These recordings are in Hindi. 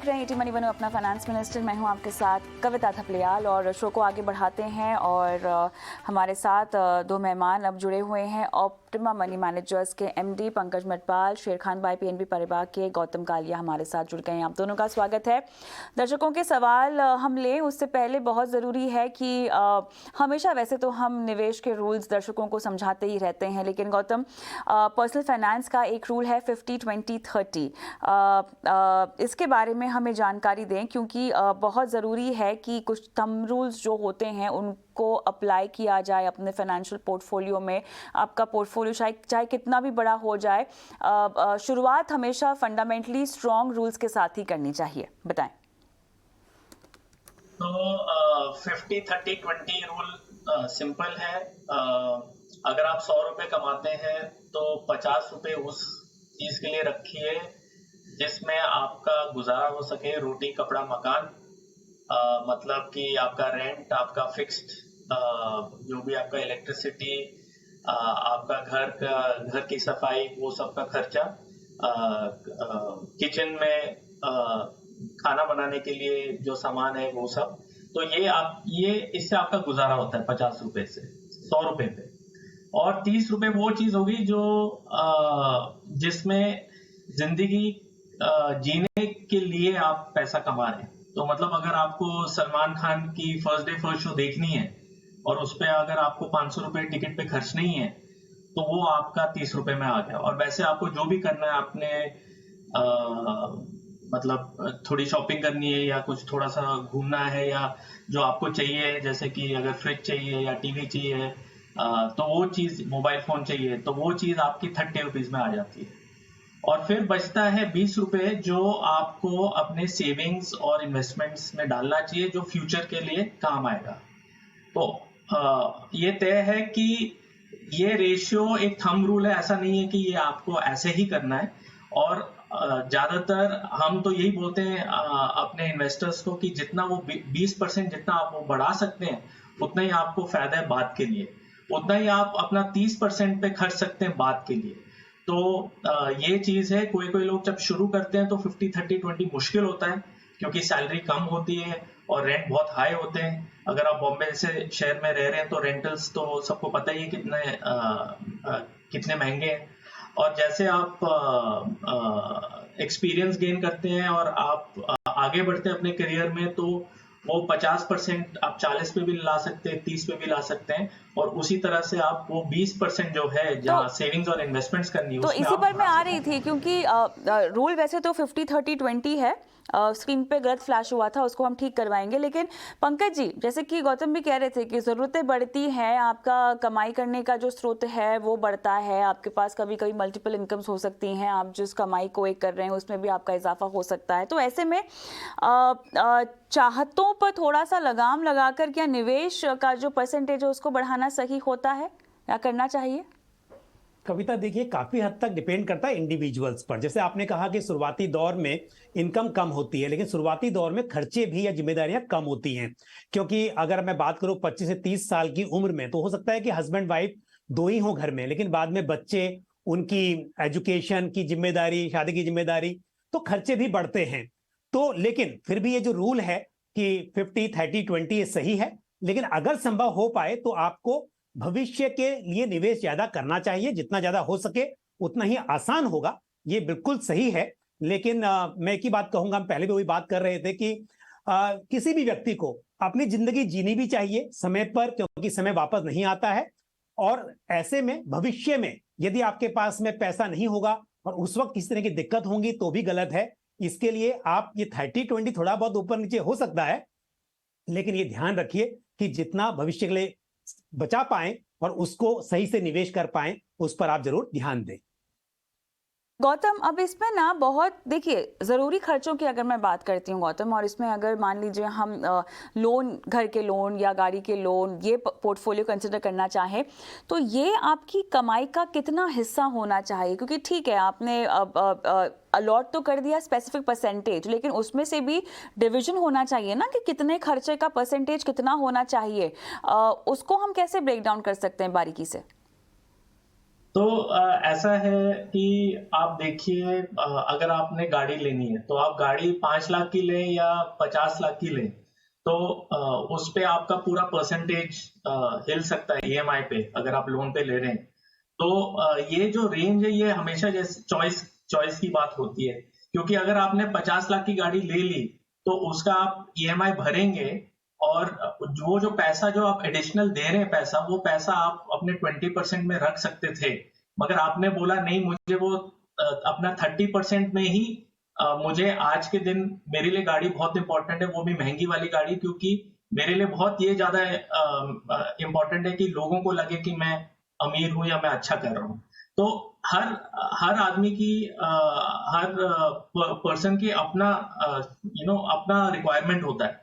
रहे हैं 80 मनी बनो अपना फाइनेंस मिनिस्टर। मैं हूं आपके साथ कविता थपलियाल और शो को आगे बढ़ाते हैं और हमारे साथ दो मेहमान अब जुड़े हुए हैं। ऑप्टिमा मनी मैनेजर्स के एमडी पंकज मटपाल, शेर खान भाई पीएनबी परिवार के गौतम कालिया हमारे साथ जुड़ गए हैं। आप दोनों का स्वागत है। दर्शकों के सवाल हम लें उससे पहले बहुत ज़रूरी है कि हमेशा वैसे तो हम निवेश के रूल्स दर्शकों को समझाते ही रहते हैं, लेकिन गौतम पर्सनल फाइनेंस का एक रूल है 50-20-30। इसके बारे में हमें जानकारी दें, क्योंकि बहुत ज़रूरी है कि कुछ थंब रूल्स जो होते हैं उनको अप्लाई किया जाए अपने फाइनेंशियल पोर्टफोलियो में। आपका पोर्टफोलियो चाहे कितना भी बड़ा हो जाए, शुरुआत हमेशा फंडामेंटली स्ट्रॉन्ग रूल्स के साथ ही करनी चाहिए। बताएं। तो 50-30-20 रूल सिंपल है। अगर आप 100 रुपये कमाते हैं तो 50 रुपये उस चीज़ के लिए रखिए जिसमें आपका गुजारा हो सके, रोटी कपड़ा मकान। मतलब कि आपका रेंट, आपका फिक्स्ड, जो भी आपका इलेक्ट्रिसिटी, आपका घर की सफाई, वो सब का खर्चा, किचन में खाना बनाने के लिए जो सामान है वो सब। तो ये इससे आपका गुजारा होता है 50 रुपए से 100 रुपए पे। और 30 रुपए वो चीज होगी जो जिसमें जिंदगी जीने के लिए आप पैसा कमा रहे हैं। तो मतलब अगर आपको सलमान खान की फर्स्ट डे फर्स्ट शो देखनी है और उस पर अगर आपको 500 रुपए टिकट पे खर्च नहीं है तो वो आपका 30 रुपए में आ गया। और वैसे आपको जो भी करना है, आपने मतलब थोड़ी शॉपिंग करनी है या कुछ थोड़ा सा घूमना है या जो आपको चाहिए, जैसे कि अगर फ्रिज चाहिए या टीवी चाहिए, तो वो चीज, मोबाइल फोन चाहिए, तो वो चीज आपकी 30 रुपीज में आ जाती है। और फिर बचता है 20 रुपए जो आपको अपने सेविंग्स और इन्वेस्टमेंट्स में डालना चाहिए, जो फ्यूचर के लिए काम आएगा। तो ये तय है कि ये रेशियो एक थंब रूल है, ऐसा नहीं है कि ये आपको ऐसे ही करना है। और ज्यादातर हम तो यही बोलते हैं अपने इन्वेस्टर्स को कि जितना वो 20% जितना आप वो बढ़ा सकते हैं उतना ही आपको फायदा है बाद के लिए, उतना ही आप अपना 30% पे खर्च सकते हैं बाद के लिए। तो ये चीज है। कोई लोग जब शुरू करते हैं तो 50-30-20 मुश्किल होता है क्योंकि सैलरी कम होती है और रेंट बहुत हाई होते हैं। अगर आप बॉम्बे से शहर में रह रहे हैं तो रेंटल्स तो सबको पता ही है कितने महंगे हैं। और जैसे आप एक्सपीरियंस गेन करते हैं और आप आगे बढ़ते हैं अपने करियर में, तो वो 50% आप 40 पे भी ला सकते हैं, 30 पे भी ला सकते हैं। और उसी तरह से आप वो 20% जो है जहाँ सेविंग्स और इन्वेस्टमेंट्स करनी है, तो उसमें इसी आप पर मैं आ रही थी, क्योंकि रूल वैसे तो 50-30-20 है। स्क्रीन पे गलत फ्लैश हुआ था, उसको हम ठीक करवाएंगे। लेकिन पंकज जी, जैसे कि गौतम भी कह रहे थे कि ज़रूरतें बढ़ती हैं, आपका कमाई करने का जो स्रोत है वो बढ़ता है, आपके पास कभी कभी मल्टीपल इनकम्स हो सकती हैं, आप जिस कमाई को एक कर रहे हैं उसमें भी आपका इजाफा हो सकता है। तो ऐसे में चाहतों पर थोड़ा सा लगाम लगाकर क्या निवेश का जो परसेंटेज है उसको बढ़ाना सही होता है या करना चाहिए? कविता, देखिए, काफी हद तक डिपेंड करता है इंडिविजुअल्स पर। जैसे आपने कहा कि शुरुआती दौर में इनकम कम होती है, लेकिन शुरुआती दौर में खर्चे भी या जिम्मेदारियां कम होती हैं। क्योंकि अगर मैं बात करूं 25 से 30 साल की उम्र में, तो हो सकता है कि हस्बैंड वाइफ दो ही हो घर में, लेकिन बाद में बच्चे, उनकी एजुकेशन की जिम्मेदारी, शादी की जिम्मेदारी, तो खर्चे भी बढ़ते हैं। तो लेकिन फिर भी ये जो रूल है कि 50-30-20 ये सही है। लेकिन अगर संभव हो पाए तो आपको भविष्य के लिए निवेश ज्यादा करना चाहिए। जितना ज्यादा हो सके उतना ही आसान होगा, ये बिल्कुल सही है। लेकिन मैं एक ही बात कहूंगा, हम पहले भी वही बात कर रहे थे कि किसी भी व्यक्ति को अपनी जिंदगी जीनी भी चाहिए समय पर, क्योंकि समय वापस नहीं आता है। और ऐसे में भविष्य में यदि आपके पास में पैसा नहीं होगा और उस वक्त किसी तरह की दिक्कत होंगी तो भी गलत है। इसके लिए आप ये 30-20 थोड़ा बहुत ऊपर नीचे हो सकता है, लेकिन ये ध्यान रखिए कि जितना भविष्य के लिए बचा पाएं और उसको सही से निवेश कर पाएं, उस पर आप जरूर ध्यान दें। गौतम, अब इसमें ना बहुत देखिए ज़रूरी खर्चों की अगर मैं बात करती हूँ गौतम, और इसमें अगर मान लीजिए हम लोन, घर के लोन या गाड़ी के लोन, ये पोर्टफोलियो कंसिडर करना चाहें, तो ये आपकी कमाई का कितना हिस्सा होना चाहिए? क्योंकि ठीक है, आपने अलॉट तो कर दिया स्पेसिफिक परसेंटेज, लेकिन उसमें से भी डिवीजन होना चाहिए ना कि कितने खर्चे का परसेंटेज कितना होना चाहिए। उसको हम कैसे ब्रेक डाउन कर सकते हैं बारीकी से? तो ऐसा है कि आप देखिए, अगर आपने गाड़ी लेनी है तो आप गाड़ी 5 लाख की लें या 50 लाख की लें, तो उस पे आपका पूरा परसेंटेज हिल सकता है ईएमआई पे, अगर आप लोन पे ले रहे हैं। तो ये जो रेंज है ये हमेशा जैसे चॉइस की बात होती है, क्योंकि अगर आपने 50 लाख की गाड़ी ले ली तो उसका आप ईएमआई भरेंगे, और जो पैसा जो आप एडिशनल दे रहे हैं पैसा, वो पैसा आप अपने 20% में रख सकते थे, मगर आपने बोला नहीं, मुझे वो अपना 30% में ही मुझे आज के दिन मेरे लिए गाड़ी बहुत इंपॉर्टेंट है, वो भी महंगी वाली गाड़ी, क्योंकि मेरे लिए बहुत ये ज्यादा इंपॉर्टेंट है कि लोगों को लगे कि मैं अमीर हूं या मैं अच्छा कर रहा हूं। तो हर आदमी की हर पर्सन की अपना अपना रिक्वायरमेंट होता है,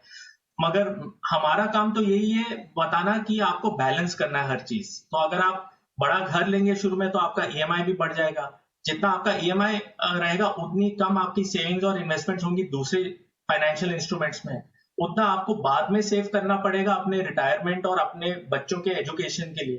मगर हमारा काम तो यही है बताना कि आपको बैलेंस करना है हर चीज। तो अगर आप बड़ा घर लेंगे शुरू में तो आपका ईएमआई भी बढ़ जाएगा, जितना आपका ईएमआई रहेगा उतनी कम आपकी सेविंग्स और इन्वेस्टमेंट्स होंगी दूसरे फाइनेंशियल इंस्ट्रूमेंट्स में, उतना आपको बाद में सेव करना पड़ेगा अपने रिटायरमेंट और अपने बच्चों के एजुकेशन के लिए।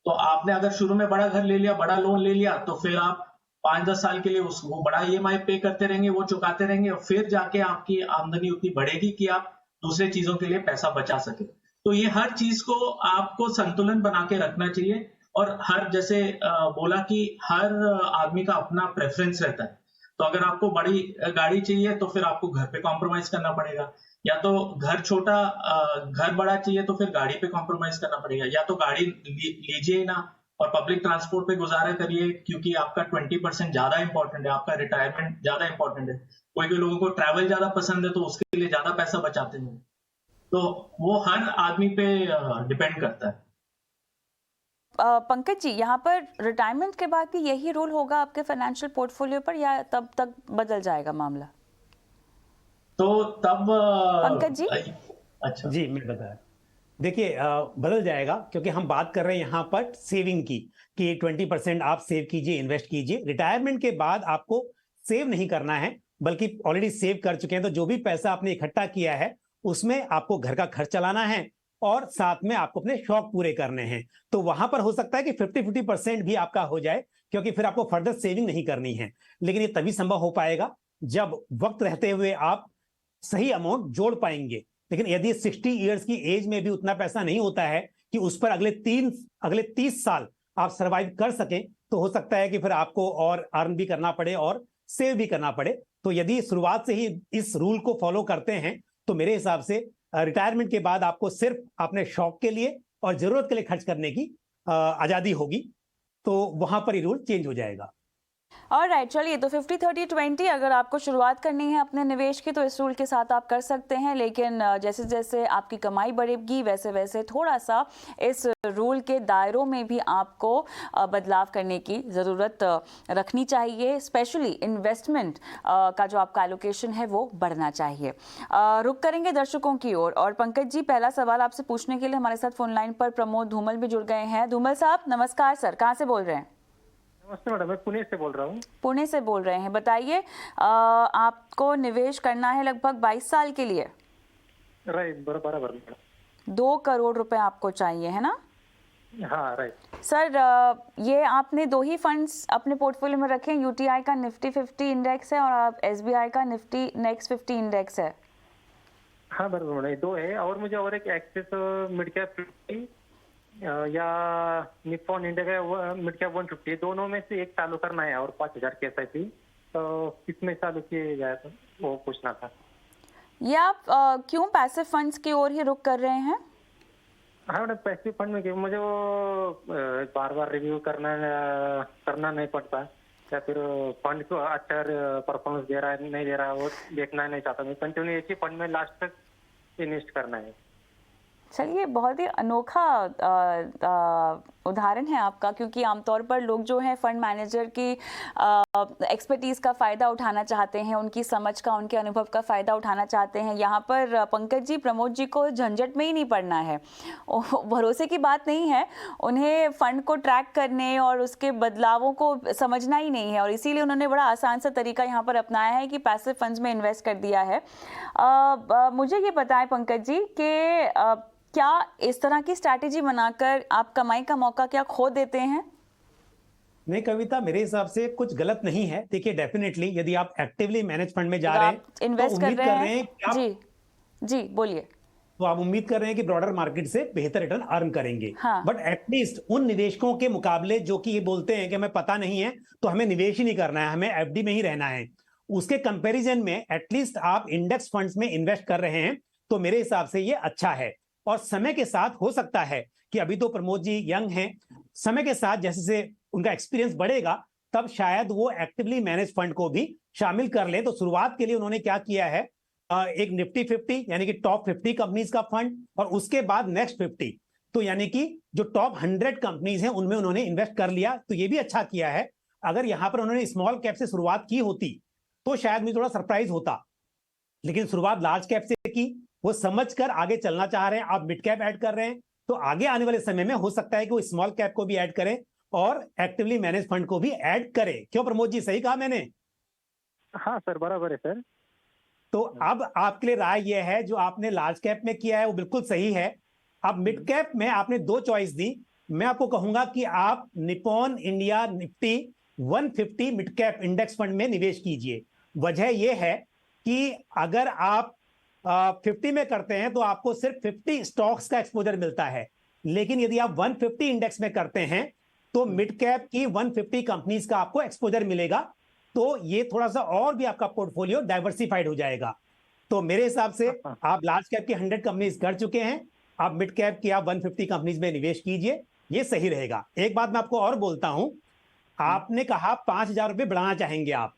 तो आपने अगर शुरू में बड़ा घर ले लिया, बड़ा लोन ले लिया, तो फिर आप 5-10 साल के लिए वो बड़ा ईएमआई पे करते रहेंगे, वो चुकाते रहेंगे, और फिर जाके आपकी आमदनी उतनी बढ़ेगी कि आप दूसरे चीजों के लिए पैसा बचा सके। तो ये हर चीज को आपको संतुलन बना के रखना चाहिए, और हर जैसे बोला कि हर आदमी का अपना प्रेफरेंस रहता है। तो अगर आपको बड़ी गाड़ी चाहिए तो फिर आपको घर पे कॉम्प्रोमाइज करना पड़ेगा, या तो घर बड़ा चाहिए तो फिर गाड़ी पे कॉम्प्रोमाइज करना पड़ेगा, या तो गाड़ी लीजिए ही ना और पब्लिक ट्रांसपोर्ट पे गुजारा करिए, क्योंकि आपका 20% ज्यादा इंपॉर्टेंट है, आपका रिटायरमेंट ज्यादा इंपॉर्टेंट है। कोई लोगों को ट्रैवल ज्यादा पसंद है तो उसके लिए ज्यादा पैसा बचाते हैं। तो वो हर आदमी पे डिपेंड करता है। पंकज जी, यहाँ पर रिटायरमेंट के बाद भी यही रूल होगा आपके फाइनेंशियल पोर्टफोलियो पर, या तब तक बदल जाएगा मामला? तो तब पंकज जी, अच्छा जी, मैं बताया, देखिए बदल जाएगा, क्योंकि हम बात कर रहे हैं यहाँ पर सेविंग की, कि 20% आप सेव कीजिए, इन्वेस्ट कीजिए। रिटायरमेंट के बाद आपको सेव नहीं करना है, बल्कि ऑलरेडी सेव कर चुके हैं, तो जो भी पैसा आपने इकट्ठा किया है उसमें आपको घर का खर्च चलाना है और साथ में आपको अपने शौक पूरे करने हैं। तो वहां पर हो सकता है कि 50-50% भी आपका हो जाए, क्योंकि फिर आपको फर्दर सेविंग नहीं करनी है। लेकिन ये तभी संभव हो पाएगा जब वक्त रहते हुए आप सही अमाउंट जोड़ पाएंगे। लेकिन यदि 60 ईयर्स की एज में भी उतना पैसा नहीं होता है कि उस पर अगले 30 साल आप सर्वाइव कर सकें, तो हो सकता है कि फिर आपको और अर्न भी करना पड़े और सेव भी करना पड़े। तो यदि शुरुआत से ही इस रूल को फॉलो करते हैं तो मेरे हिसाब से रिटायरमेंट के बाद आपको सिर्फ अपने शौक के लिए और जरूरत के लिए खर्च करने की आजादी होगी, तो वहां पर ये रूल चेंज हो जाएगा। ऑलराइट, चलिए, तो 50-30-20 अगर आपको शुरुआत करनी है अपने निवेश की तो इस रूल के साथ आप कर सकते हैं, लेकिन जैसे जैसे आपकी कमाई बढ़ेगी वैसे वैसे थोड़ा सा इस रूल के दायरों में भी आपको बदलाव करने की ज़रूरत रखनी चाहिए। स्पेशली इन्वेस्टमेंट का जो आपका एलोकेशन है वो बढ़ना चाहिए। रुक करेंगे दर्शकों की ओर, और पंकज जी, पहला सवाल आपसे पूछने के लिए हमारे साथ फोन लाइन पर प्रमोद धूमल भी जुड़ गए हैं। धूमल साहब नमस्कार सर, कहाँ से बोल रहे हैं? नमस्ते मैडम, मैं पुणे से बोल रहा हूँ। पुणे से बोल रहे हैं, बताइए, आपको निवेश करना है लगभग 22 साल के लिए। राइट, बराबर मैडम। 2 करोड़ रुपए आपको चाहिए, है ना? हाँ राइट सर, ये आपने 2 ही फंड्स अपने पोर्टफोलियो में रखे हैं, यूटीआई का निफ्टी 50 इंडेक्स है और एसबीआई का निफ्टी नेक्स्ट 50 इंडेक्स है। हाँ बराबर मैडम, 2 है, और मुझे और एक एक्सिस मिड कैप या निप्पॉन इंडिया का मिड कैप 150, दोनों में से एक चालू करना है, और 5000 की एसआईपी, तो किसमें चालू किए जाए तो वो पूछना था। ये आप क्यों पैसिव फंड्स की ओर ही रुख कर रहे हैं? हाँ मैडम, पैसिव फंड में मुझे वो बार बार रिव्यू करना नहीं पड़ता, या फिर फंड को अच्छा परफॉर्मेंस दे रहा है नहीं दे रहा है वो देखना नहीं चाहता। मैं कंटिन्यू एक ही फंड में लास्ट तक इन्वेस्ट करना है। चलिए, बहुत ही अनोखा उदाहरण है आपका, क्योंकि आमतौर पर लोग जो हैं फंड मैनेजर की एक्सपर्टीज़ का फ़ायदा उठाना चाहते हैं, उनकी समझ का, उनके अनुभव का फ़ायदा उठाना चाहते हैं। यहाँ पर पंकज जी, प्रमोद जी को झंझट में ही नहीं पड़ना है, भरोसे की बात नहीं है, उन्हें फ़ंड को ट्रैक करने और उसके बदलावों को समझना ही नहीं है, और इसीलिए उन्होंने बड़ा आसान सा तरीका यहाँ पर अपनाया है कि पैसिव फंड्स में इन्वेस्ट कर दिया है। मुझे ये बताएं पंकज जी कि क्या इस तरह की स्ट्रैटेजी बनाकर आप कमाई का मौका क्या खो देते हैं? नहीं कविता, मेरे हिसाब से कुछ गलत नहीं है। देखिए डेफिनेटली यदि आप एक्टिवली मैनेज फंड में जा रहे हैं आप तो इन्वेस्ट कर उम्मीद रहे कर रहे हैं हैं। कि आप जी बोलिए। तो आप उम्मीद कर रहे हैं कि ब्रॉडर मार्केट से बेहतर रिटर्न अर्न करेंगे। हाँ। बट एटलीस्ट उन निवेशकों के मुकाबले जो कि ये बोलते हैं कि हमें पता नहीं है तो हमें निवेश ही नहीं करना है, हमें एफडी में ही रहना है, उसके कंपैरिजन में एटलीस्ट आप इंडेक्स फंड्स में इन्वेस्ट कर रहे हैं तो मेरे हिसाब से ये अच्छा है। और समय के साथ हो सकता है कि अभी तो प्रमोद जी यंग हैं, समय के साथ जैसे से उनका एक्सपीरियंस बढ़ेगा तब शायद वो एक्टिवली मैनेज फंड को भी शामिल कर ले। तो शुरुआत के लिए उन्होंने क्या किया है, एक निफ्टी 50 यानी कि टॉप 50 कंपनीज का फंड, और उसके बाद नेक्स्ट 50, तो यानी कि जो टॉप 100 कंपनीज हैं उनमें उन्होंने इन्वेस्ट कर लिया। तो ये भी अच्छा किया है। अगर यहां पर उन्होंने स्मॉल कैप से शुरुआत की होती तो शायद मुझे थोड़ा सरप्राइज होता, लेकिन शुरुआत लार्ज कैप से की, वो समझकर आगे चलना चाह रहे हैं। आप मिड कैप ऐड कर रहे हैं तो आगे आने वाले समय में हो सकता है कि वो स्मॉल कैप को भी ऐड करें और एक्टिवली मैनेज फंड को भी ऐड करें। क्यों प्रमोद जी, सही कहा मैंने? हाँ सर, बराबर है सर। तो अब आपके लिए राय यह है, जो आपने लार्ज कैप में किया है वो बिल्कुल सही है। अब मिड कैप में आपने दो चॉइस दी, मैं आपको कहूंगा कि आप Nippon India Nifty 150 mid cap index fund में निवेश कीजिए। वजह यह है कि अगर आप 50 में करते हैं तो आपको सिर्फ 50 स्टॉक्स का एक्सपोजर मिलता है, लेकिन यदि आप 150 इंडेक्स में करते हैं तो मिड कैप की 150 कंपनीज का आपको एक्सपोजर मिलेगा। तो ये थोड़ा सा और भी आपका पोर्टफोलियो डाइवर्सिफाइड हो जाएगा। तो मेरे हिसाब से आप लार्ज कैप की 100 कंपनीज कर चुके हैं, आप मिड कैप की आप 150 कंपनीज में निवेश कीजिए, ये सही रहेगा। एक बात मैं आपको और बोलता हूं, आपने कहा 5,000 रुपए बढ़ाना चाहेंगे आप,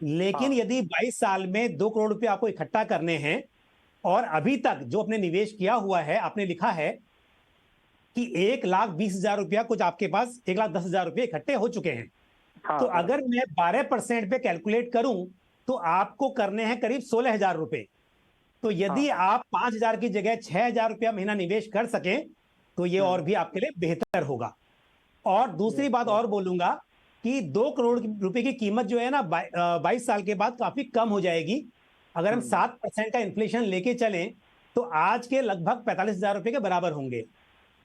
लेकिन यदि 22 साल में 2 करोड़ रुपए आपको इकट्ठा करने हैं और अभी तक जो आपने निवेश किया हुआ है, आपने लिखा है कि 1,20,000 रुपया कुछ आपके पास 1,10,000 रुपये इकट्ठे हो चुके हैं। तो अगर मैं 12% पे कैलकुलेट करूं तो आपको करने हैं करीब 16,000 रुपए। तो यदि आप 5,000 की जगह 6,000 रुपया महीना निवेश कर सकें तो ये और भी आपके लिए बेहतर होगा। और दूसरी बात और बोलूंगा कि 2 करोड़ रुपए की कीमत जो है ना 22 साल के बाद काफी कम हो जाएगी। अगर हम 7% का इन्फ्लेशन लेके चलें तो आज के लगभग 45,000 रुपए के बराबर होंगे।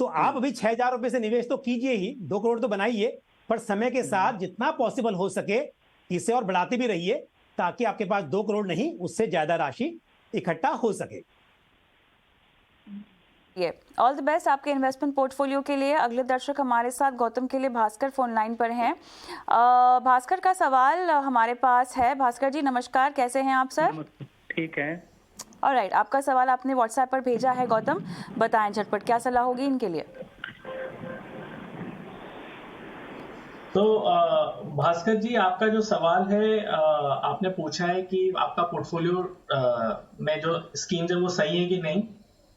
तो आप अभी 6,000 रुपए से निवेश तो कीजिए ही, 2 करोड़ तो बनाइए, पर समय के साथ जितना पॉसिबल हो सके इसे और बढ़ाते भी रहिए ताकि आपके पास 2 करोड़ नहीं उससे ज्यादा राशि इकट्ठा हो सके। ये ऑल द बेस्ट आपके इन्वेस्टमेंट पोर्टफोलियो के लिए। अगले दर्शक हमारे साथ गौतम के लिए भास्कर फोन लाइन पर हैं। भास्कर का सवाल हमारे पास है। भास्कर जी नमस्कार, कैसे हैं आप सर? ठीक है। ऑलराइट, आपका सवाल आपने व्हाट्सएप पर भेजा है गौतम, बताएं झटपट क्या सलाह होगी इनके लिए। तो भास्कर जी, आपका जो सवाल है, आपने पूछा है कि आपका पोर्टफोलियो में जो स्कीम्स है वो सही है कि नहीं।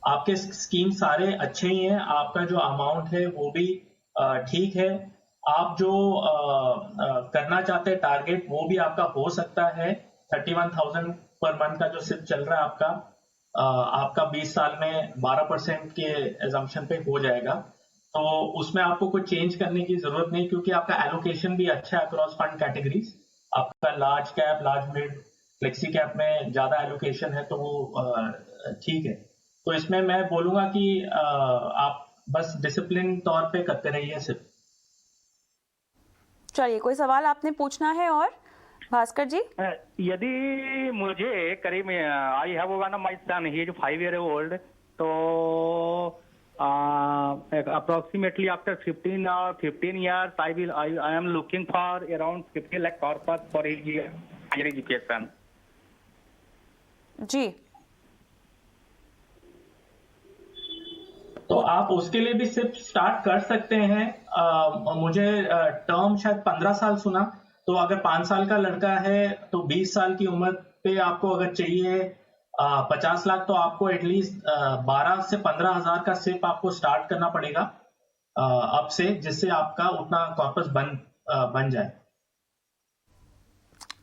आपके स्कीम सारे अच्छे ही हैं, आपका जो अमाउंट है वो भी ठीक है। आप जो करना चाहते हैं टारगेट वो भी आपका हो सकता है। 31,000 पर मंथ का जो सिर्फ चल रहा है आपका 20 साल में 12% के एजम्पशन पे हो जाएगा। तो उसमें आपको कुछ चेंज करने की जरूरत नहीं, क्योंकि आपका एलोकेशन भी अच्छा है अक्रॉस फंड कैटेगरीज। आपका large cap, large mid, flexi cap में ज्यादा एलोकेशन है, तो वो ठीक है। तो इसमें मैं बोलूंगा कि आप बस डिसिप्लिन तौर पे करते रहिए सिर्फ। चलिए, कोई सवाल आपने पूछना है और भास्कर जी? यदि मुझे करीब I have one of my son, he is 5 year old, तो approximately after 15 years I am looking for around 50 lakh corpus for his higher education. जी, तो आप उसके लिए भी सिर्फ स्टार्ट कर सकते हैं। मुझे टर्म शायद 15 साल सुना, तो अगर 5 साल का लड़का है तो 20 साल की उम्र पे आपको अगर चाहिए 50 लाख, तो आपको एटलीस्ट 12 से 15 हजार का सिर्फ आपको स्टार्ट करना पड़ेगा अब से, जिससे आपका उतना कॉर्पस बन जाए।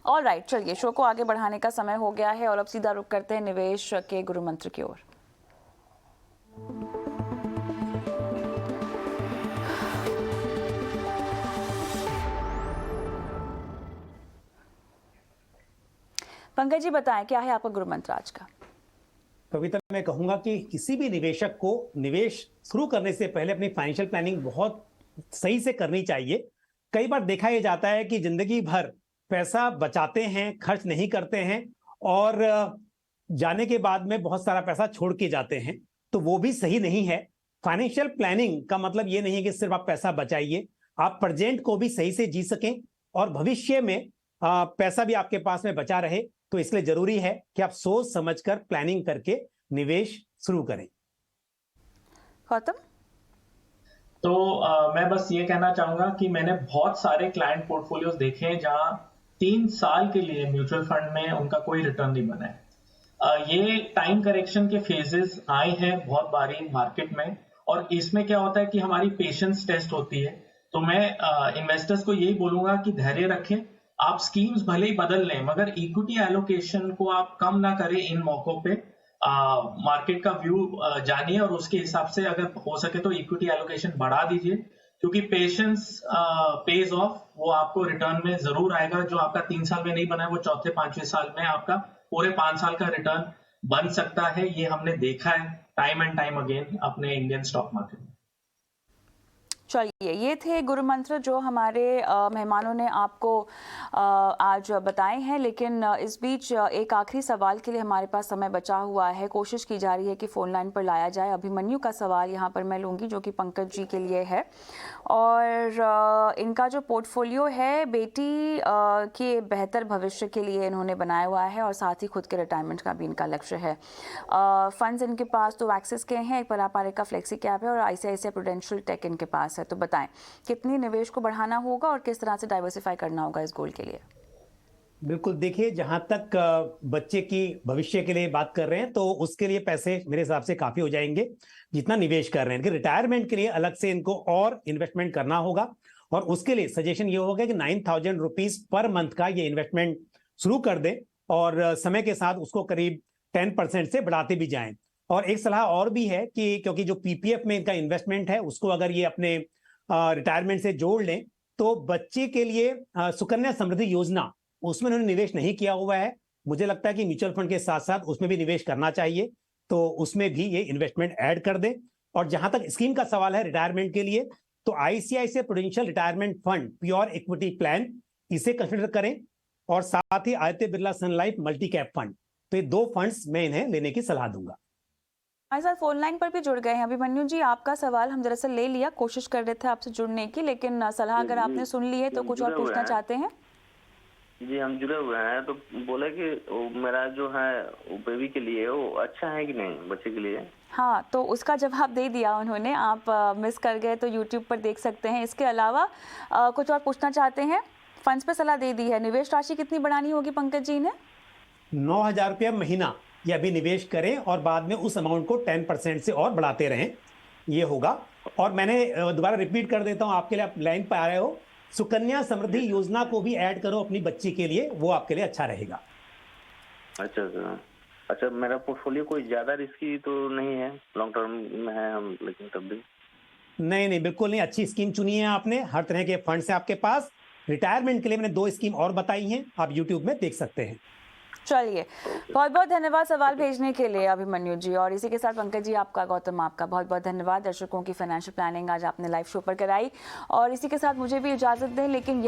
ऑलराइट, चलिए शो को आगे बढ़ाने का समय हो गया है और अब सीधा रुख करते हैं निवेश के गुरु मंत्र की ओर। पंकज जी बताएं क्या है आपका गुरु मंत्र आज का? कविता, मैं कहूंगा कि किसी भी निवेशक को निवेश शुरू करने से पहले अपनी फाइनेंशियल प्लानिंग बहुत सही से करनी चाहिए। कई बार देखा यह जाता है कि जिंदगी भर पैसा बचाते हैं, खर्च नहीं करते हैं और जाने के बाद में बहुत सारा पैसा छोड़ के जाते हैं, तो वो भी सही नहीं है। फाइनेंशियल प्लानिंग का मतलब ये नहीं है कि सिर्फ आप पैसा बचाइए, आप प्रेजेंट को भी सही से जी सकें और भविष्य में पैसा भी आपके पास में बचा रहे। तो इसलिए जरूरी है कि आप सोच समझकर प्लानिंग करके निवेश शुरू करें। गौतम, तो मैं बस ये कहना चाहूंगा कि मैंने बहुत सारे क्लाइंट पोर्टफोलियोज देखे हैं जहां 3 साल के लिए म्यूचुअल फंड में उनका कोई रिटर्न नहीं बना है। ये टाइम करेक्शन के फेजेस आए हैं बहुत बारी मार्केट में, और इसमें क्या होता है कि हमारी पेशेंस टेस्ट होती है। तो मैं इन्वेस्टर्स को यही बोलूंगा कि धैर्य रखें, आप स्कीम्स भले ही बदल लें मगर इक्विटी एलोकेशन को आप कम ना करें इन मौकों पे। मार्केट का व्यू जानिए और उसके हिसाब से अगर हो सके तो इक्विटी एलोकेशन बढ़ा दीजिए, क्योंकि पेशेंस पेज ऑफ, वो आपको रिटर्न में जरूर आएगा। जो आपका 3 साल में नहीं बना है वो चौथे 5वें साल में आपका पूरे 5 साल का रिटर्न बन सकता है। ये हमने देखा है टाइम एंड टाइम अगेन अपने इंडियन स्टॉक मार्केट में। चलिए, ये थे गुरु मंत्र जो हमारे मेहमानों ने आपको आज बताए हैं। लेकिन इस बीच एक आखिरी सवाल के लिए हमारे पास समय बचा हुआ है। कोशिश की जा रही है कि फ़ोन लाइन पर लाया जाए। अभिमन्यु का सवाल यहाँ पर मैं लूँगी जो कि पंकज जी के लिए है। और इनका जो पोर्टफोलियो है बेटी के बेहतर भविष्य के लिए इन्होंने बनाया हुआ है और साथ ही खुद के रिटायरमेंट का भी इनका लक्ष्य है। फंड्स इनके पास तो एक्सिस के हैं, एक पारंपरिक का फ्लेक्सी कैप है और ICICI प्रूडेंशियल टेक इनके पास है। तो बताएं कितनी निवेश को बढ़ाना होगा और किस तरह से डाइवर्सिफाई करना होगा इस गोल के लिए? बिल्कुल, देखिए जहां तक बच्चे की भविष्य के लिए बात कर रहे हैं तो उसके लिए पैसे मेरे हिसाब से काफी हो जाएंगे जितना निवेश कर रहे हैं। रिटायरमेंट के लिए अलग से इनको और इन्वेस्टमेंट करना होगा और उसके लिए सजेशन ये होगा कि 9,000 रुपीज पर मंथ का ये इन्वेस्टमेंट शुरू कर दें और समय के साथ उसको करीब 10% से बढ़ाते भी जाएं। और एक सलाह और भी है कि क्योंकि जो PPF में इनका इन्वेस्टमेंट है उसको अगर ये अपने रिटायरमेंट से जोड़ लें तो बच्चे के लिए सुकन्या समृद्धि योजना उसमें उन्होंने निवेश नहीं किया हुआ है। मुझे लगता है कि म्यूचुअल फंड के साथ साथ उसमें भी निवेश करना चाहिए, तो उसमें भी ये इन्वेस्टमेंट ऐड कर दें। और जहां तक स्कीम का सवाल है रिटायरमेंट के लिए, तो ICICI prudential retirement fund pure equity plan इसे कंसिडर करें और साथ ही आदित्य बिरला सन लाइफ मल्टी कैप फंड, तो ये 2 फंड्स मैं इन्हें लेने की सलाह दूंगा। हमारे साथ फोन लाइन पर भी जुड़ गए हैं अभिमन्यु जी। आपका सवाल हम दरअसल ले लिया, कोशिश कर रहे थे आपसे जुड़ने की, लेकिन सलाह अगर आपने सुन ली है तो कुछ और पूछना चाहते हैं? जी हम जुड़े हुए हैं, तो बोले कि मेरा जो है वो बेबी के लिए वो अच्छा है कि नहीं, बच्चे के लिए? हाँ, तो उसका जवाब दे दिया उन्होंने, आप मिस कर गए तो YouTube पर देख सकते हैं। इसके अलावा कुछ और पूछना चाहते हैं? फंड्स पे सलाह दे दी है। निवेश राशि कितनी बढ़ानी होगी पंकज जी ने? 9,000 रुपया महीना ये अभी निवेश करें और बाद में उस अमाउंट को 10% से और बढ़ाते रहें, ये होगा। और मैंने दोबारा रिपीट कर देता हूं आपके लिए, आप लाइन पर आ रहे हो, सुकन्या समृद्धि योजना को भी ऐड करो अपनी बच्ची के लिए, वो आपके लिए अच्छा रहेगा। अच्छा, मेरा पोर्टफोलियो कोई ज्यादा रिस्की तो नहीं है, लॉन्ग टर्म में है हम, लेकिन तब भी नहीं, बिल्कुल नहीं, अच्छी स्कीम चुनी है आपने। हर तरह के फंड्स है आपके पास। रिटायरमेंट के लिए मैंने 2 स्कीम और बताई हैं, आप यूट्यूब में देख सकते हैं। चलिए, बहुत बहुत धन्यवाद सवाल भेजने के लिए अभिमन्यु जी। और इसी के साथ पंकज जी आपका, गौतम आपका बहुत बहुत धन्यवाद। दर्शकों की फाइनेंशियल प्लानिंग आज आपने लाइव शो पर कराई और इसी के साथ मुझे भी इजाजत दें, लेकिन